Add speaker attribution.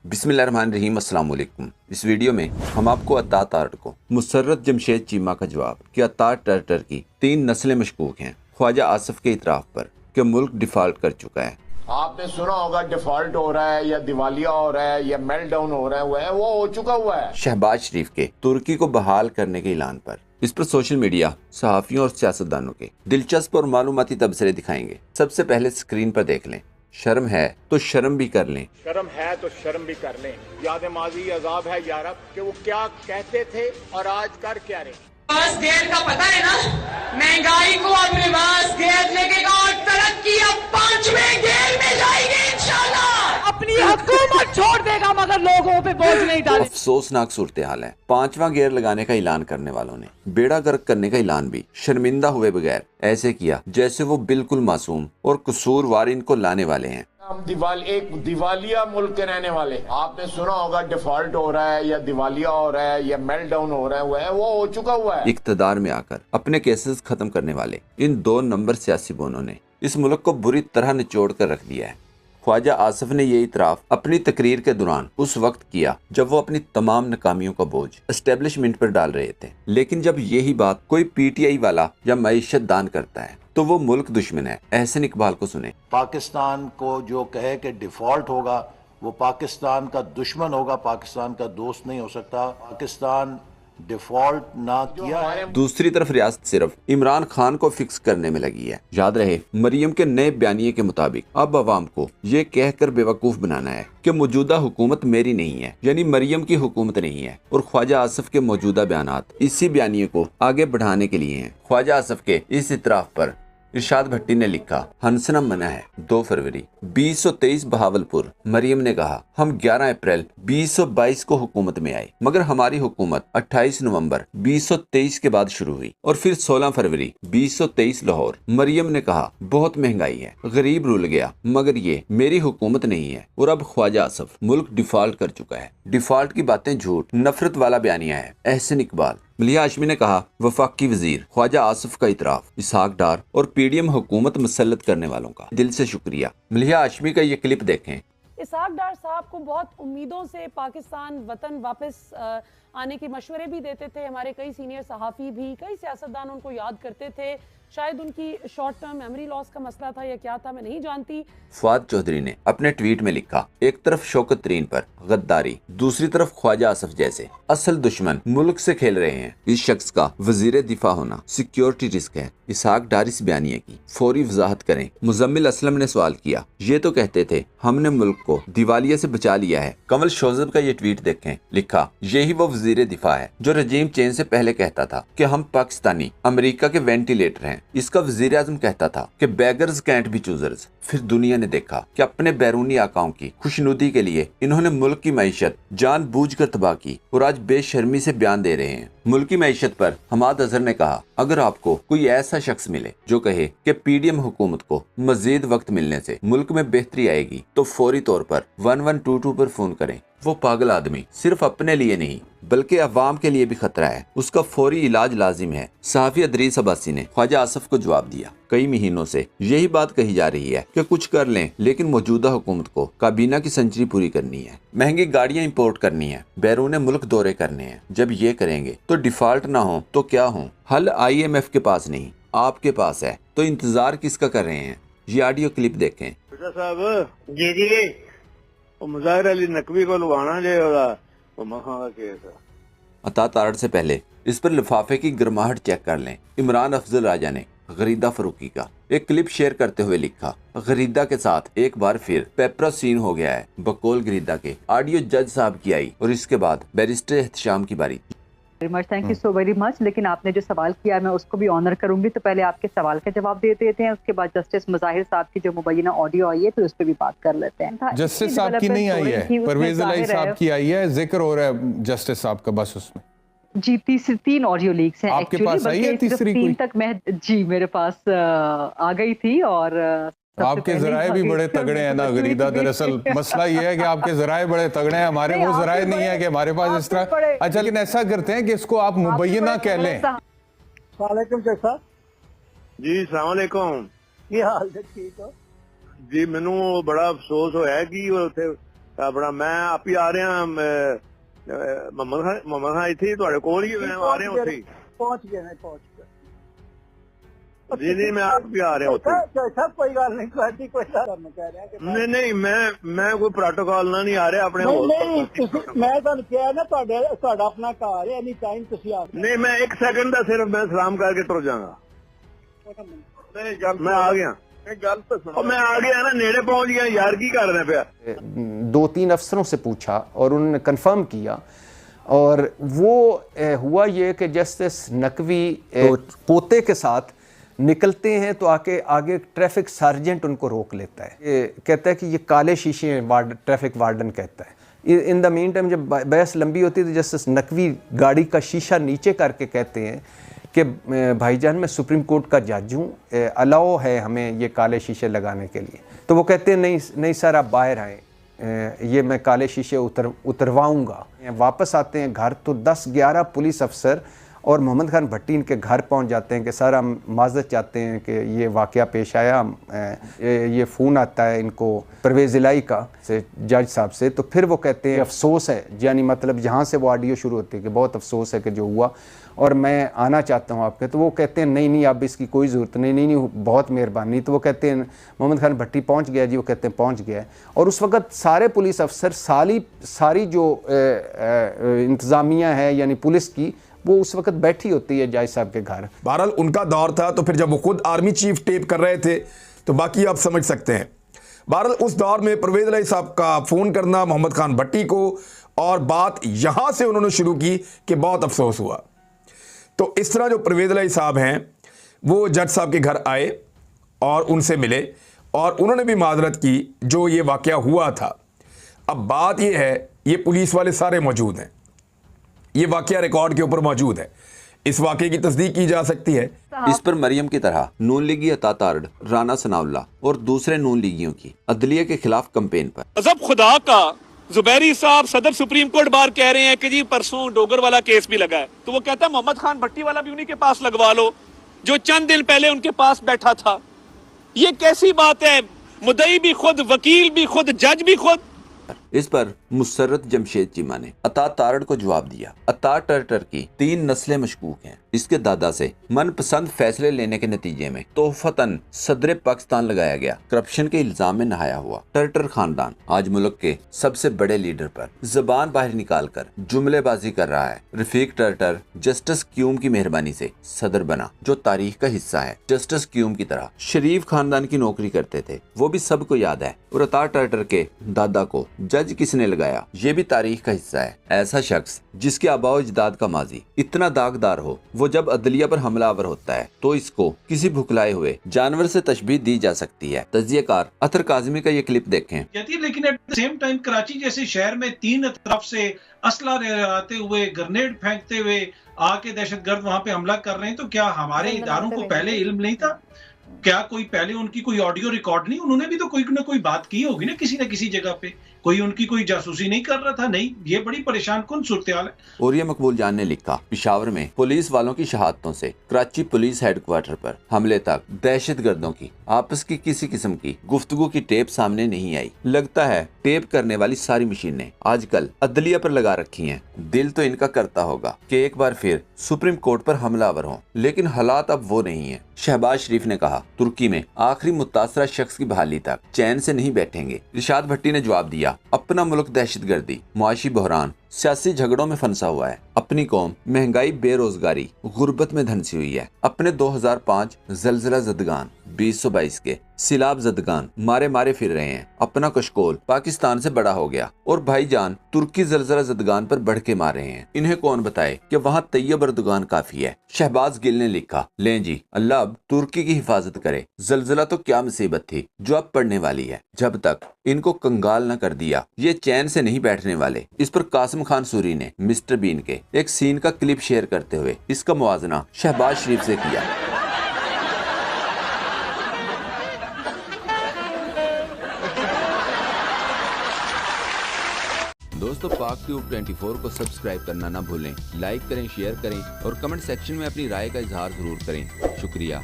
Speaker 1: बिस्मिल्लाहिर्रहमानिर्रहीम, अस्सलाम वालेकुम। इस वीडियो में हम आपको अता तारड़ को मुसर्रत जमशेद चीमा का जवाब कि अता तारड़ की 3 नस्लें मशकूक हैं ख्वाजा आसिफ के इतराफ़ पर कि मुल्क डिफ़ॉल्ट कर चुका है।
Speaker 2: आपने सुना होगा डिफॉल्ट हो रहा है या दिवालिया हो रहा है या मेल्टडाउन हो रहा है, वो हो चुका हुआ है।
Speaker 1: शहबाज शरीफ के तुर्की को बहाल करने के ऐलान पर इस पर सोशल मीडिया, सहाफ़ियों और सियासतदानों के दिलचस्प और मालूमाती तबसरे दिखाएंगे। सबसे पहले स्क्रीन पर देख लें। शर्म है तो शर्म भी कर लें।
Speaker 2: शर्म है तो शर्म भी कर लें। याद माजी अजाब है यारब कि वो क्या कहते थे और आज कर क्या रहे।
Speaker 3: रिवर्स गेयर का पता है ना, महंगाई को अब रिवर्स गेयर लगेगा और तरक्की अब 5वें गेयर में जाएगी इंशाल्लाह। अपनी हुकूमत छोड़ देगा मगर लोगों पे बोझ नहीं डालेगा।
Speaker 1: अफसोसनाक सूरत हाल है। 5वां गियर लगाने का ऐलान करने वालों ने बेड़ा गर्क करने का ऐलान भी शर्मिंदा हुए बगैर ऐसे किया जैसे वो बिल्कुल मासूम और कसूरवार इनको लाने वाले हैं।
Speaker 2: हम एक दिवालिया मुल्क के रहने वाले हैं। आपने सुना होगा डिफॉल्ट हो रहा है या दिवालिया हो रहा है या मेल्टडाउन हो रहा है, वो हो चुका हुआ है।
Speaker 1: इक्तदार में आकर अपने केसेस खत्म करने वाले इन 2 नंबर सियासी बोनों ने इस मुल्क को बुरी तरह निचोड़ कर रख दिया है। ख्वाजा आसिफ ने ये इतराफ अपनी तकरीर के दौरान उस वक्त किया जब वो अपनी तमाम नाकामियों का बोझ एस्टेब्लिशमेंट पर डाल रहे थे, लेकिन जब यही बात कोई पीटीआई वाला या मईशत दान करता है तो वो मुल्क दुश्मन है। एहसन इकबाल को सुने।
Speaker 4: पाकिस्तान को जो कहे कि डिफॉल्ट होगा वो पाकिस्तान का दुश्मन होगा, पाकिस्तान का दोस्त नहीं हो सकता। पाकिस्तान डिफॉल्ट ना किया है।
Speaker 1: दूसरी तरफ रियासत सिर्फ इमरान खान को फिक्स करने में लगी है। याद रहे, मरियम के नए बयानिए के मुताबिक अब अवाम को ये कहकर बेवकूफ बनाना है कि मौजूदा हुकूमत मेरी नहीं है, यानी मरियम की हुकूमत नहीं है, और ख्वाजा आसिफ के मौजूदा बयानात इसी बयानिए को आगे बढ़ाने के लिए हैं। ख्वाजा आसिफ के इस इतराफ पर इरशाद भट्टी ने लिखा, हंसना मना है। 2 फरवरी 2023 बहावलपुर। मरियम ने कहा, हम 11 अप्रैल 2022 को हुकूमत में आए, मगर हमारी हुकूमत 28 नवंबर 2023 के बाद शुरू हुई। और फिर 16 फरवरी 2023 लाहौर। मरियम ने कहा, बहुत महंगाई है, गरीब रुल गया, मगर ये मेरी हुकूमत नहीं है। और अब ख्वाजा आसिफ मुल्क डिफॉल्ट कर चुका है। डिफॉल्ट की बातें झूठ, नफरत वाला बयानिया है। एहसन इकबाल। मलिहा हाशमी ने कहा, वफाकी वजीर ख्वाजा आसिफ का इतराफ इसहाक डार और पीडीएम हुकूमत मुसल्लत करने वालों का दिल से शुक्रिया। मलिहा हाशमी का ये क्लिप देखें।
Speaker 5: इसहाक डार साहब को बहुत उम्मीदों से पाकिस्तान वतन वापस आने के मशवरे भी देते थे। हमारे कई सीनियर सहाफ़ी भी, कई सियासतदान उनको याद करते थे। शायद उनकी शॉर्ट टर्म मेमोरी लॉस का मसला था या क्या था, मैं नहीं जानती।
Speaker 1: फवाद चौधरी ने अपने ट्वीट में लिखा, एक तरफ शौकत तरीन पर गद्दारी, दूसरी तरफ ख्वाजा आसिफ जैसे असल दुश्मन मुल्क से खेल रहे हैं। इस शख्स का वजीर दिफा होना सिक्योरिटी रिस्क है। इसहाक डार इस बयानिए की फौरी वजाहत करें। मुजम्मिल असलम ने सवाल किया, ये तो कहते थे हमने मुल्क को दिवालिया से बचा लिया है। कमल शोजब का ये ट्वीट देखें। लिखा, यही वो वजीर दिफा है जो रजीम चेंज से पहले कहता था कि हम पाकिस्तानी अमेरिका के वेंटिलेटर हैं। इसका वजीर आजम कहता था कि बेगर्स कैंट बी चूजर्स। फिर दुनिया ने देखा कि अपने बैरूनी आकाओं की खुशनुदी के लिए इन्होंने मुल्क की मईशत जानबूझकर तबाह की और आज बेशर्मी से बयान दे रहे हैं। मुल्क की मईशत पर हमाद अजहर ने कहा, अगर आपको कोई ऐसा शख्स मिले जो कहे कि पीडीएम हुकूमत को मजीद वक्त मिलने से मुल्क में बेहतरी आएगी तो फौरी तौर पर 1122 पर फोन करें। वो पागल आदमी सिर्फ अपने लिए नहीं बल्कि अवाम के लिए भी खतरा है, उसका फौरी इलाज लाजिम है। सहाफी अदरीस अब्बासी ने ख्वाजा आसिफ को जवाब दिया, कई महीनों से यही बात कही जा रही है कि कुछ कर लें, लेकिन मौजूदा हुकूमत को काबीना की सेंचुरी पूरी करनी है, महंगी गाड़ियां इंपोर्ट करनी है, बैरून मुल्क दौरे करने हैं। जब ये करेंगे तो डिफॉल्ट ना हो तो क्या हो। हल IMF के पास नहीं, आपके पास है, तो इंतजार किसका कर रहे हैं। ये ऑडियो क्लिप देखें।
Speaker 6: साहब जी जी मुजाहिर अली नकवी को लुभाना जे वो मखा का केस है।
Speaker 1: अता तारड़ से पहले इस पर लिफाफे की गर्माहट चेक कर लें। इमरान अफजल राजा ने गरीदा फरूकी का एक क्लिप शेयर करते हुए लिखा, गरीदा के साथ एक बार फिर पेपरा सीन हो गया है। बकौल गरीदा के ऑडियो जज साहब की आई और इसके बाद बैरिस्टर एहतशाम की बारी।
Speaker 7: Thank you so very much. लेकिन आपने जो सवाल किया मैं उसको भी ऑनर करूंगी, तो पहले आपके सवाल का जवाब दे देते हैं, उसके बाद जस्टिस मुजाहिर साहब की जो मुबैना ऑडियो आई है फिर उस पर भी बात कर लेते हैं।
Speaker 8: जस्टिस साहब की नहीं आई है, परवेज इलाही साहब की आई है, जिक्र हो रहा है जस्टिस साहब का बस उसमें।
Speaker 7: जी 3 ऑडियो लीक्स हैं
Speaker 8: आपके पास आई है तीसरी कोई?
Speaker 7: 3 तक मैं जी मेरे पास आ गई थी। और
Speaker 8: आपके जराए भी बड़े तगड़े हैं ना गरीदा। दरअसल मसला ये है कि आपके जराए बड़े तगड़े हैं, हमारे वो जराए नहीं है कि हमारे पास इस तरह। अच्छा, लेकिन ऐसा करते हैं कि इसको आप मुबैना कह लें।
Speaker 6: वालेकुम साहब जी, अस्सलाम वालेकुम। ਕੀ ਹਾਲ ਹੈ? ਠੀਕ ਹੋ जी। मैनू बड़ा अफसोस होया कि ਆਪਣਾ ਮੈਂ ਆਪ ਹੀ ਆ ਰਿਹਾ ਮੁਹੰਮਦ ਖਾਨ ਇੱਥੇ ਹੀ ਤੁਹਾਡੇ ਕੋਲ ਹੀ ਮੈਂ ਆ ਰਿਹਾ ਉੱਥੇ
Speaker 9: ਪਹੁੰਚ ਗਏ ਨੇ ਪਹੁੰਚ ਗਏ
Speaker 6: ਜੀ ਨਹੀਂ ਮੈਂ ਆਪ ਵੀ ਆ ਰਿਹਾ ਉੱਥੇ
Speaker 9: ਸਭ ਕੋਈ ਗੱਲ ਨਹੀਂ ਤੁਹਾਡੀ ਕੋਈ ਤੁਹਾਨੂੰ ਕਹਿ ਰਿਹਾ ਕਿ
Speaker 6: ਨਹੀਂ ਮੈਂ ਕੋਈ ਪ੍ਰੋਟੋਕਾਲ ਨਾਲ ਨਹੀਂ ਆ ਰਿਹਾ ਆਪਣੇ
Speaker 9: ਨਹੀਂ ਤੁਸੀਂ ਮੈਂ ਤੁਹਾਨੂੰ ਕਿਹਾ ਨਾ ਤੁਹਾਡਾ ਆਪਣਾ ਘਰ ਹੈ ਐਨੀ ਟਾਈਮ ਤੁਸੀਂ ਆ
Speaker 6: ਨਹੀਂ ਮੈਂ 1 ਸੈਕਿੰਡ ਦਾ ਸਿਰਫ ਮੈਂ ਸਲਾਮ ਕਰਕੇ ਤੁਰ ਜਾਗਾ मैं आ गया गल तो सुनो मैं आ गया ना नेड़े पहुंच गया यार की कर रहे पे
Speaker 10: 2-3 अफसरों से पूछा और उन्होंने कंफर्म किया और वो हुआ ये कि जस्टिस नकवी पोते के साथ निकलते हैं तो आगे ट्रैफिक सार्जेंट उनको रोक लेता है, ये कहता है कि ये काले शीशे ट्रैफिक वार्डन कहता है। इन द मीन टाइम जब बहस लंबी होती है तो जस्टिस नकवी गाड़ी का शीशा नीचे करके कहते हैं कि भाईजान मैं सुप्रीम कोर्ट का जज हूँ, अलाउ है हमें ये काले शीशे लगाने के लिए। तो वो कहते हैं नहीं सर आप बाहर आए, ये मैं काले शीशे उतरवाऊँगा। वापस आते हैं घर तो 10-11 पुलिस अफसर और मोहम्मद खान भट्टी इनके घर पहुंच जाते हैं कि सर हम माजरत चाहते हैं कि ये वाक़या पेश आया, ये फ़ोन आता है इनको परवेज़ इलाही का से जज साहब से। तो फिर वो कहते हैं अफसोस है, यानी मतलब जहाँ से वो ऑडियो शुरू होती है कि बहुत अफसोस है कि जो हुआ और मैं आना चाहता हूँ आपके। तो वो कहते हैं नहीं अब इसकी कोई ज़रूरत नहीं, बहुत मेहरबानी। तो वो कहते हैं मोहम्मद खान भट्टी पहुँच गया जी, वो कहते हैं पहुँच गया। और उस वक़्त सारे पुलिस अफसर सारी जो इंतज़ामिया है यानी पुलिस की वो उस वक्त बैठी होती है जज साहब के घर।
Speaker 11: बहरहाल उनका दौर था, तो फिर जब वो खुद आर्मी चीफ टेप कर रहे थे तो बाकी आप समझ सकते हैं। बहरहाल उस दौर में परवेज़ इलाही साहब का फ़ोन करना मोहम्मद खान भट्टी को, और बात यहाँ से उन्होंने शुरू की कि बहुत अफसोस हुआ। तो इस तरह जो परवेज़ इलाही साहब हैं वो जज साहब के घर आए और उनसे मिले और उन्होंने भी माजरत की जो ये वाक़या हुआ था। अब बात ये है, ये पुलिस वाले सारे मौजूद हैं, ये वाक़या रिकॉर्ड के ऊपर मौजूद है, इस वाक़े की तस्दीक की जा सकती है।
Speaker 1: इस पर मरियम की तरह नून लीगी अता तारड़, राना सनाउल्लाह और दूसरे नून लीगियों की अदलिया के खिलाफ कैंपेन पर
Speaker 12: अजब खुदा का जुबैरी साहब सदर सुप्रीम कोर्ट बार कह रहे हैं कि जी परसों डोगर वाला केस भी लगा है, तो वो कहता है मोहम्मद खान भट्टी वाला भी उन्हीं के पास लगवा लो जो चंद दिन पहले उनके पास बैठा था। ये कैसी बात है? मुद्दई भी खुद, वकील भी खुद, जज भी खुद।
Speaker 1: इस पर मुसर्रत जमशेद चीमा ने अता तारड़ को जवाब दिया, अता टर्टर की 3 नस्लें मशकूक हैं। इसके दादा से मनपसंद फैसले लेने के नतीजे में तोहफतन सदर पाकिस्तान लगाया गया। करप्शन के इल्जाम में नहाया हुआ टर्टर खानदान आज मुल्क के सबसे बड़े लीडर पर जबान बाहर निकालकर जुमलेबाजी कर रहा है। रफीक टर्टर जस्टिस क्यूम की मेहरबानी से सदर बना, जो तारीख का हिस्सा है। जस्टिस क्यूम की तरह शरीफ खानदान की नौकरी करते थे, वो भी सबको याद है। और अता टर्टर के दादा को जज किसने लगाया, ये भी तारीख का हिस्सा है। ऐसा शख्स जिसके आबाओ अजदाद का माजी इतना दागदार हो, वो जब अदलिया पर हमलावर होता है तो इसको किसी भुखलाए हुए जानवर से तशबीह दी जा सकती है। तज्जियाकार अतर काज़मी का ये क्लिप देखें।
Speaker 13: लेकिन at the same time Karachi जैसे शहर में 3 तरफ से असला लहराते हुए, ग्रेनेड फेंकते हुए आके दहशतगर्द वहां पे हमला कर रहे हैं, तो क्या हमारे इदारों को पहले इल्म नहीं था? क्या कोई पहले उनकी कोई ऑडियो रिकॉर्ड नहीं? उन्होंने भी तो कोई ना कोई बात की होगी ना किसी जगह पे, कोई उनकी कोई जासूसी नहीं कर रहा था? नहीं, ये बड़ी परेशान कुन सूरत हाल है।
Speaker 1: और ये मकबूल जान ने लिखा, पिशावर में पुलिस वालों की शहादतों से कराची पुलिस हेडक्वार्टर पर हमले तक दहशतगर्दों की आपस की किसी किस्म की गुफ्तगू की टेप सामने नहीं आई। लगता है टेप करने वाली सारी मशीनें आजकल अदलिया पर लगा रखी हैं। दिल तो इनका करता होगा कि एक बार फिर सुप्रीम कोर्ट पर हमलावर हों, लेकिन हालात अब वो नहीं है। शहबाज शरीफ ने कहा तुर्की में आखिरी मुतासरा शख्स की बहाली तक चैन से नहीं बैठेंगे। इरशाद भट्टी ने जवाब दिया, अपना मुल्क दहशतगर्दी, मुआशी बहरान, सियासी झगड़ों में फंसा हुआ है। अपनी कौम महंगाई, बेरोजगारी, गुर्बत में धंसी हुई है। अपने 2005 जलजला जदगान, 2022 के सिलाब जदगान मारे फिर रहे हैं। अपना कशकोल पाकिस्तान से बड़ा हो गया और भाईजान तुर्की जलजला जदगान पर बढ़ के मार रहे हैं। इन्हें कौन बताए कि वहाँ तैयब अर्दगान काफी है। शहबाज गिल ने लिखा, लें जी अल्लाह अब तुर्की की हिफाजत करे। जलजला तो क्या मुसीबत थी जो अब पड़ने वाली है। जब तक इनको कंगाल न कर दिया ये चैन से नहीं बैठने वाले। इस पर कासिम खान सूरी ने मिस्टर बीन के एक सीन का क्लिप शेयर करते हुए इसका मुआजना शहबाज शरीफ से किया। दोस्तों, पाक ट्यूब 24 को सब्सक्राइब करना ना भूलें। लाइक करें, शेयर करें और कमेंट सेक्शन में अपनी राय का इजहार जरूर करें। शुक्रिया।